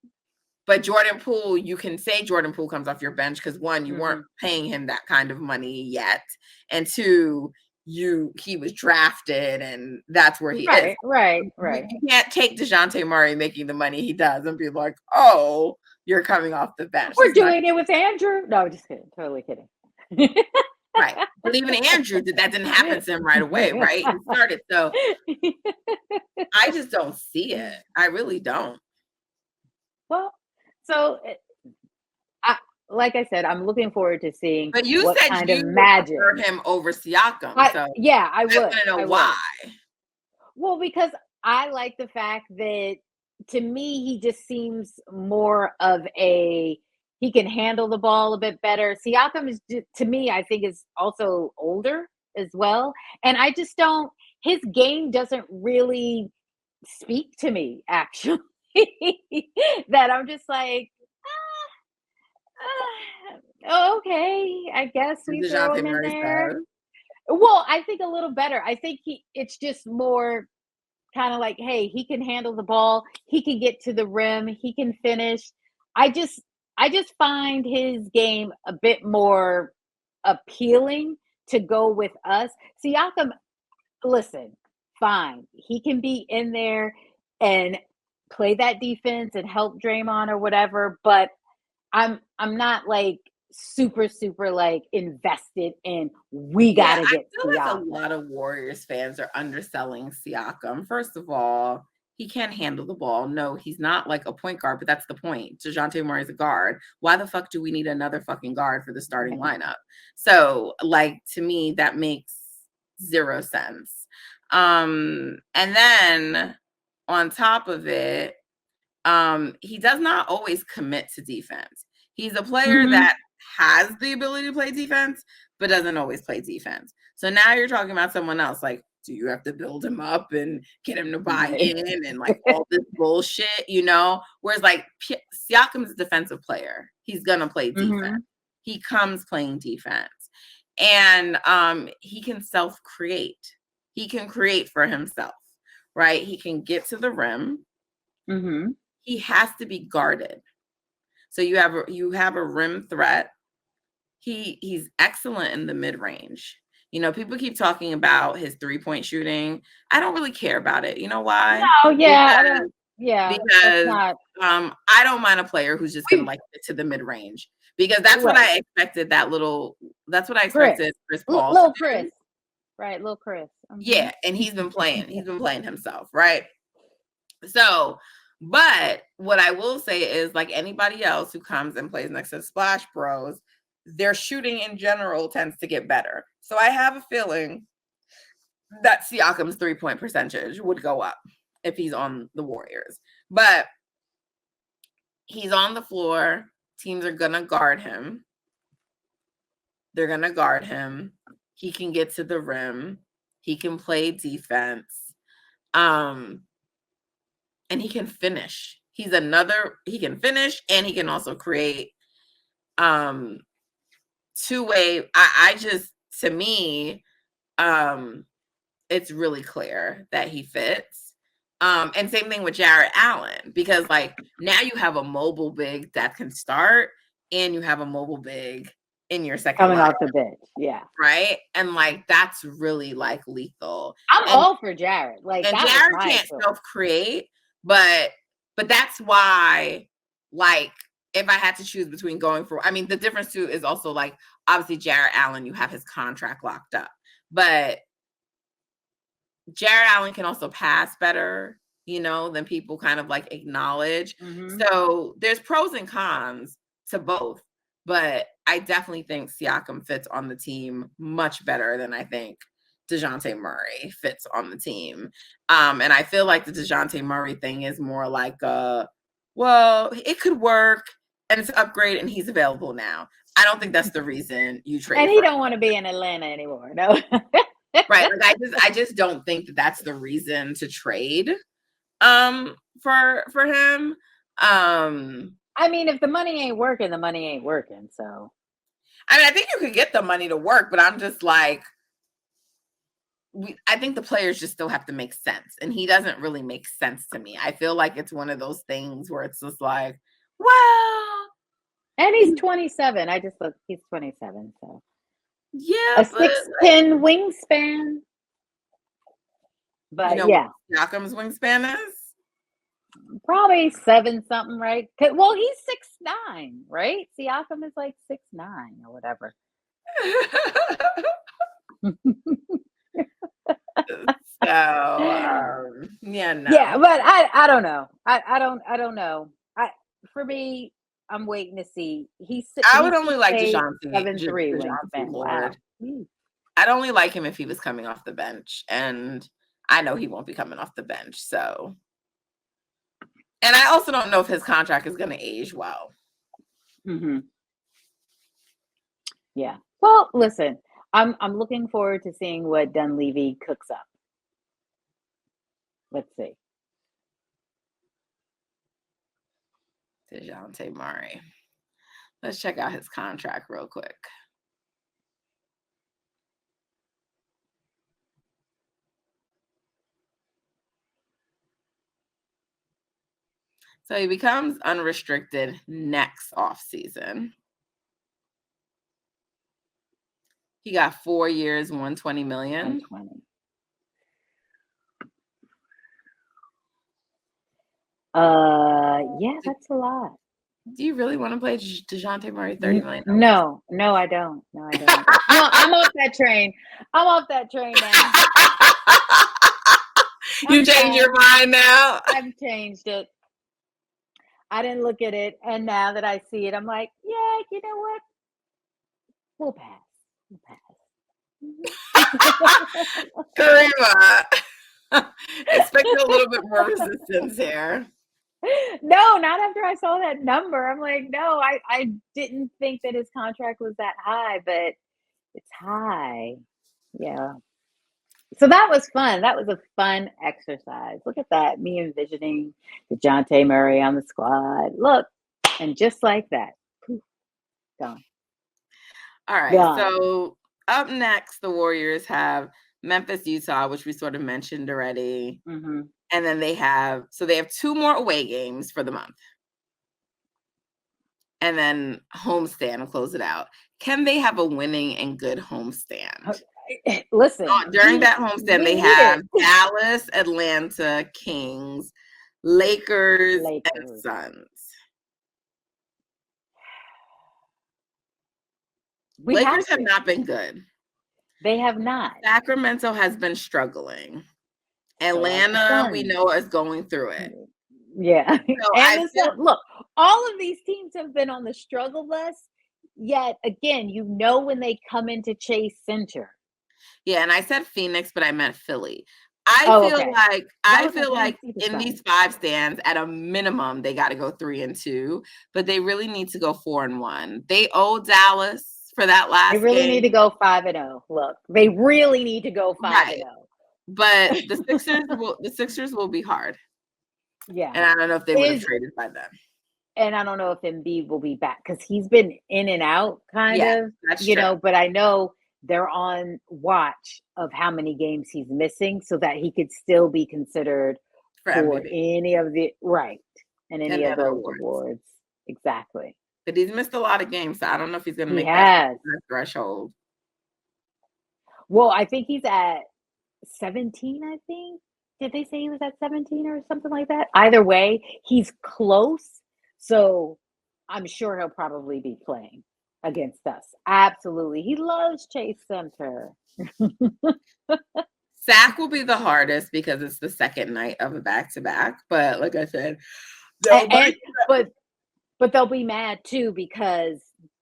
But Jordan Poole, you can say Jordan Poole comes off your bench because one, you weren't mhm. paying him that kind of money yet, and two, he was drafted, and that's where he is. Right. You can't take DeJounte Murray making the money he does and be like, oh, you're coming off the bench. We're That's not doing it with Andrew. No, just kidding. Totally kidding. right. But even Andrew, that didn't happen to him right away, right? He started. So I just don't see it. I really don't. Well, so I, like I said, I'm looking forward to seeing But you what said kind of you would magic. prefer him over Siakam. So Yeah, I I would. want to know I why. would. Well, because I like the fact that to me, he just seems more of he can handle the ball a bit better. Siakam is to me, I think is also older as well. And I just don't, his game doesn't really speak to me, actually. That I'm just like, oh, okay, I guess And we throw DeJounte him in Murray there. says. Well, I think a little better. I think it's just more kind of like, hey, he can handle the ball, he can get to the rim, he can finish. I just I just find his game a bit more appealing to go with us. Siakam, listen, fine. He can be in there and play that defense and help Draymond or whatever, but I'm not like super like invested in we Yeah, gotta I get feel like a Siakam. lot of Warriors fans are underselling Siakam. First of all, he can't handle the ball. No, he's not like a point guard, but that's the point. DeJounte Murray's a guard. Why the fuck do we need another fucking guard for the starting Right. lineup? So, like, to me, that makes zero sense. And then on top of it, he does not always commit to defense. He's a player Mm-hmm. that has the ability to play defense, but doesn't always play defense. So now you're talking about someone else. Like, do you have to build him up and get him to buy Right. in and like all this bullshit, you know? Whereas like Siakam's a defensive player. He's gonna play defense. Mm-hmm. He comes playing defense. And he can self-create. He can create for himself, right? He can get to the rim. Mm-hmm. He has to be guarded. So you have a rim threat. He's excellent in the mid range. You know, people keep talking about his 3-point shooting. I don't really care about it. You know why? Oh yeah, I don't. Because Yeah, that's because not I don't mind a player who's just gonna we like get to the mid range because that's what right. I expected. That's what I Chris, expected Chris Paul to little do. Chris, right? Little Chris. Mm-hmm. Yeah, and he's been playing. He's been playing himself, right? So, but what I will say is like anybody else who comes and plays next to the Splash Bros, their shooting in general tends to get better. So I have a feeling that Siakam's 3-point percentage would go up if he's on the Warriors. But he's on the floor. Teams are going to guard him. They're going to guard him. He can get to the rim. He can play defense. And he can finish. He can finish and he can also create two-way. I just, to me, it's really clear that he fits. And same thing with Jarrett Allen, because like now you have a mobile big that can start and you have a mobile big in your second Coming line, off the bench, yeah. right? And like that's really like lethal. I'm And all for Jared. Like that was Jared my can't choice. self-create, but that's why, like, if I had to choose between going for, I mean, the difference too is also like obviously Jarrett Allen, you have his contract locked up, but Jarrett Allen can also pass better, you know, than people kind of like acknowledge. Mm-hmm. So there's pros and cons to both, but I definitely think Siakam fits on the team much better than I think DeJounte Murray fits on the team. And I feel like the DeJounte Murray thing is more like well, it could work and it's an upgrade and he's available now. I don't think that's the reason you trade And he for don't want to be in Atlanta anymore. No. right. Like I just don't think that that's the reason to trade for him. I mean, if the money ain't working, the money ain't working. So I mean, I think you could get the money to work, but I'm just like I think the players just still have to make sense. And he doesn't really make sense to me. I feel like it's one of those things where it's just like, well, and he's 27. I just looked, he's 27. So yeah, a but like, 6'10" wingspan. But you know yeah, what Siakam's wingspan is? probably 7 something, right? Well, he's 6'9", right? Siakam is like 6'9" or whatever. So yeah, no. Yeah, but I don't know. I don't know. For me, I'm waiting to see. I He's would only like 6'8", DeJounte, 7'3" DeJounte wingspan. Wow. Lord. I'd only like him if he was coming off the bench, and I know he won't be coming off the bench. So, and I also don't know if his contract is going to age well. Mm-hmm. Yeah. Well, listen, I'm looking forward to seeing what Dunleavy cooks up. Let's see. DeJounte Murray. Let's check out his contract real quick. So he becomes unrestricted next offseason. He got 4 years, 120 million. 120. Yeah, that's a lot. Do you really want to play DeJounte Murray $30 million? No, I don't. No, I don't. No, I'm off that train. I'm off that train now. You changed your mind now? I've changed it. I didn't look at it, and now that I see it, I'm like, yeah, you know what? We'll pass. Kariemah, expect a little bit more resistance here. No, not after I saw that number. I'm like, no, I didn't think that his contract was that high, but it's high. Yeah. So that was fun. That was a fun exercise. Look at that. Me envisioning DeJounte Murray on the squad. Look. And just like that. Poof, gone. All right. Gone. So up next, the Warriors have Memphis, Utah, which we sort of mentioned already. Mm-hmm. And then they have 2 more away games for the month. And then homestand will close it out. Can they have a winning and good homestand? Listen. During that homestand, they have Dallas, Atlanta, Kings, Lakers, and Suns. Lakers have not been good. They have not. Sacramento has been struggling. Atlanta, we know, is going through it. Yeah. So look, all of these teams have been on the struggle bus, yet again, when they come into Chase Center. Yeah, and I said Phoenix, but I meant Philly. I feel like in these 5 stands, at a minimum, they got to go 3-2, but they really need to go 4-1. They owe Dallas for that last game. They really need to go 5-0. Look, they really need to go 5-0. Right. But the Sixers will be hard. Yeah. And I don't know if they would have traded by then. And I don't know if Embiid will be back because he's been in and out kind of, that's true. But I know they're on watch of how many games he's missing so that he could still be considered for any of the any of those awards. Exactly. But he's missed a lot of games, so I don't know if he's going to make that threshold. Well, I think he's at 17, I think. Did they say he was at 17 or something like that? Either way, he's close. So I'm sure he'll probably be playing against us. Absolutely. He loves Chase Center. Sac will be the hardest because it's the second night of a back-to-back. But like I said, but they'll be mad too because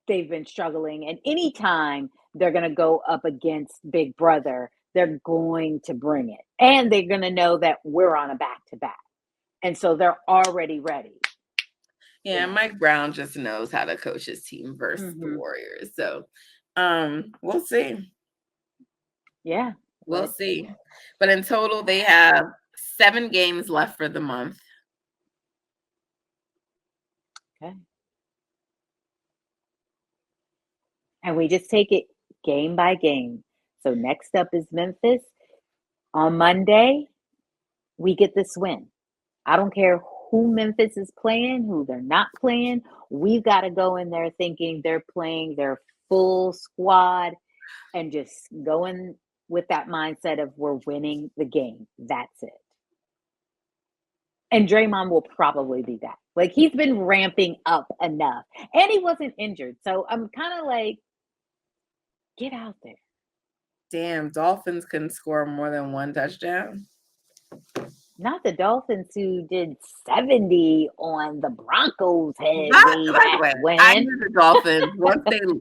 they've been struggling. And anytime they're going to go up against Big Brother, they're going to bring it. And they're going to know that we're on a back-to-back. And so they're already ready. Yeah, Mike Brown just knows how to coach his team versus the Warriors. So we'll see. Yeah. We'll see. But in total, they have 7 games left for the month. Okay. And we just take it game by game. So next up is Memphis. On Monday, we get this win. I don't care who Memphis is playing, who they're not playing. We've got to go in there thinking they're playing their full squad and just going with that mindset of we're winning the game. That's it. And Draymond will probably be back. Like, he's been ramping up enough. And he wasn't injured. So I'm kind of like, get out there. Damn, Dolphins couldn't score more than 1 touchdown. Not the Dolphins who did 70 on the Broncos head when. I knew the Dolphins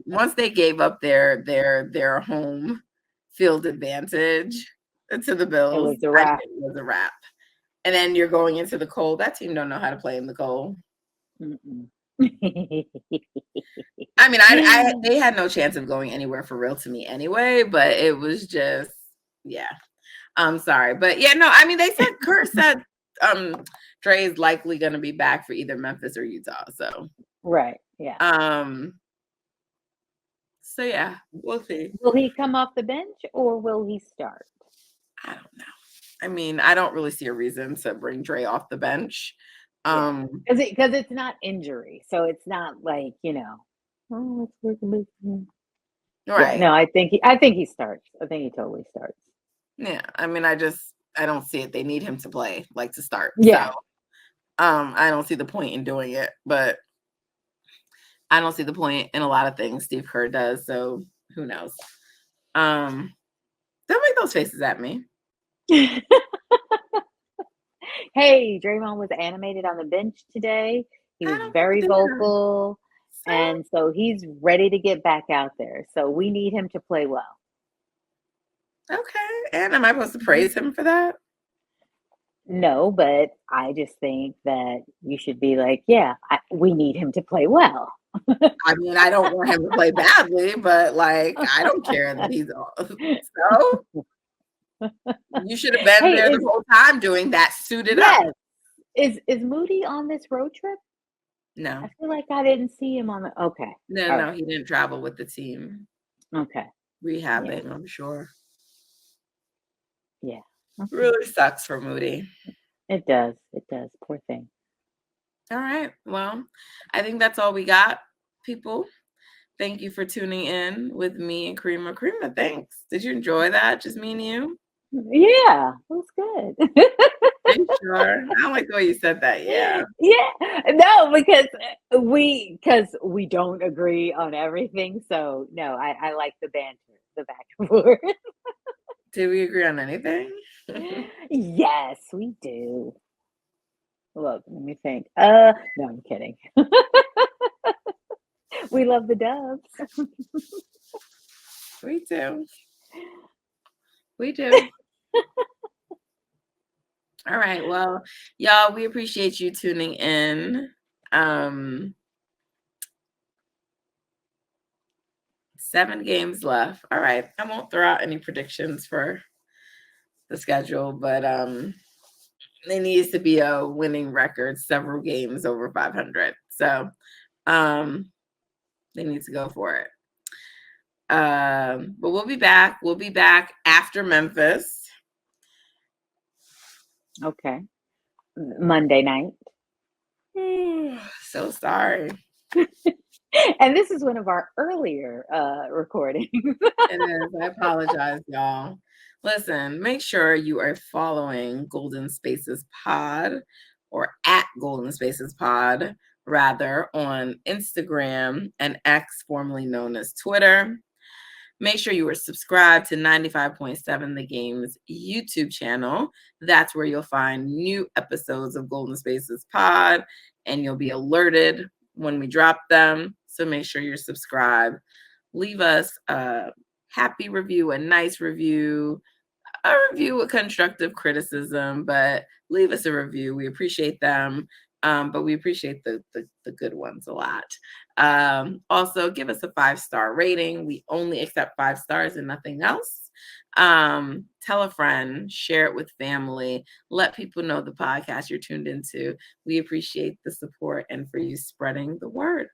once they gave up their home field advantage to the Bills. It was a wrap. It was a wrap. And then you're going into the cold. That team don't know how to play in the cold. I mean, they had no chance of going anywhere for real to me anyway, but it was just, yeah. I'm sorry. But yeah, no, I mean, Kerr said Dre is likely going to be back for either Memphis or Utah. So, Right. Yeah. So yeah, we'll see. Will he come off the bench or will he start? I don't know. I mean, I don't really see a reason to bring Dre off the bench. Yeah, because it's not injury, so it's not like, oh, let's work with him. Yeah, Right. no, I think he starts. I think he totally starts. Yeah, I mean, I don't see it. They need him to play, like to start. Yeah. So, I don't see the point in doing it, but I don't see the point in a lot of things Steve Kerr does. So who knows? Don't make those faces at me. Hey, Draymond was animated on the bench today. He was very vocal, and so he's ready to get back out there. So we need him to play well. Okay. And am I supposed to praise him for that? No, but I just think that you should be like, yeah, we need him to play well. I mean, I don't want him to play badly, but like, I don't care that he's off. So you should have been there the whole time doing that, suited up. Is Moody on this road trip? No. I feel like I didn't see him on the. Okay. No, he didn't travel with the team. Okay. Rehabbing, I'm sure. Yeah. Okay. Really sucks for Moody. It does. Poor thing. All right. Well, I think that's all we got, people. Thank you for tuning in with me and Kariemah. Kariemah, thanks. Did you enjoy that? Just me and you? Yeah, it was good. Are you sure? I don't like the way you said that. Yeah. Yeah. No, because we don't agree on everything. So no, I like the banter, the back and forth. Did we agree on anything? Yes, we do. Look, let me think. No, I'm kidding. We love the Dubs. We do. We do. All right. Well, y'all, we appreciate you tuning in. 7 games left. All right. I won't throw out any predictions for the schedule, but it needs to be a winning record, several games over 500. So they need to go for it. But we'll be back. We'll be back after Memphis. Okay. Monday night. So sorry. And this is one of our earlier recordings. It is. I apologize, y'all. Listen, make sure you are following Golden Spaces Pod or at Golden Spaces Pod, rather, on Instagram and X, formerly known as Twitter. Make sure you are subscribed to 95.7 The Game's YouTube channel. That's where you'll find new episodes of Golden Spaces Pod, and you'll be alerted when we drop them. So make sure you're subscribed. Leave us a happy review, a nice review, a review with constructive criticism, but leave us a review. We appreciate them. But we appreciate the good ones a lot. Also, give us a 5-star rating. We only accept 5 stars and nothing else. Tell a friend, share it with family, let people know the podcast you're tuned into. We appreciate the support and for you spreading the word.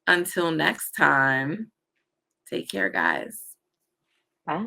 Until next time, take care, guys. Bye.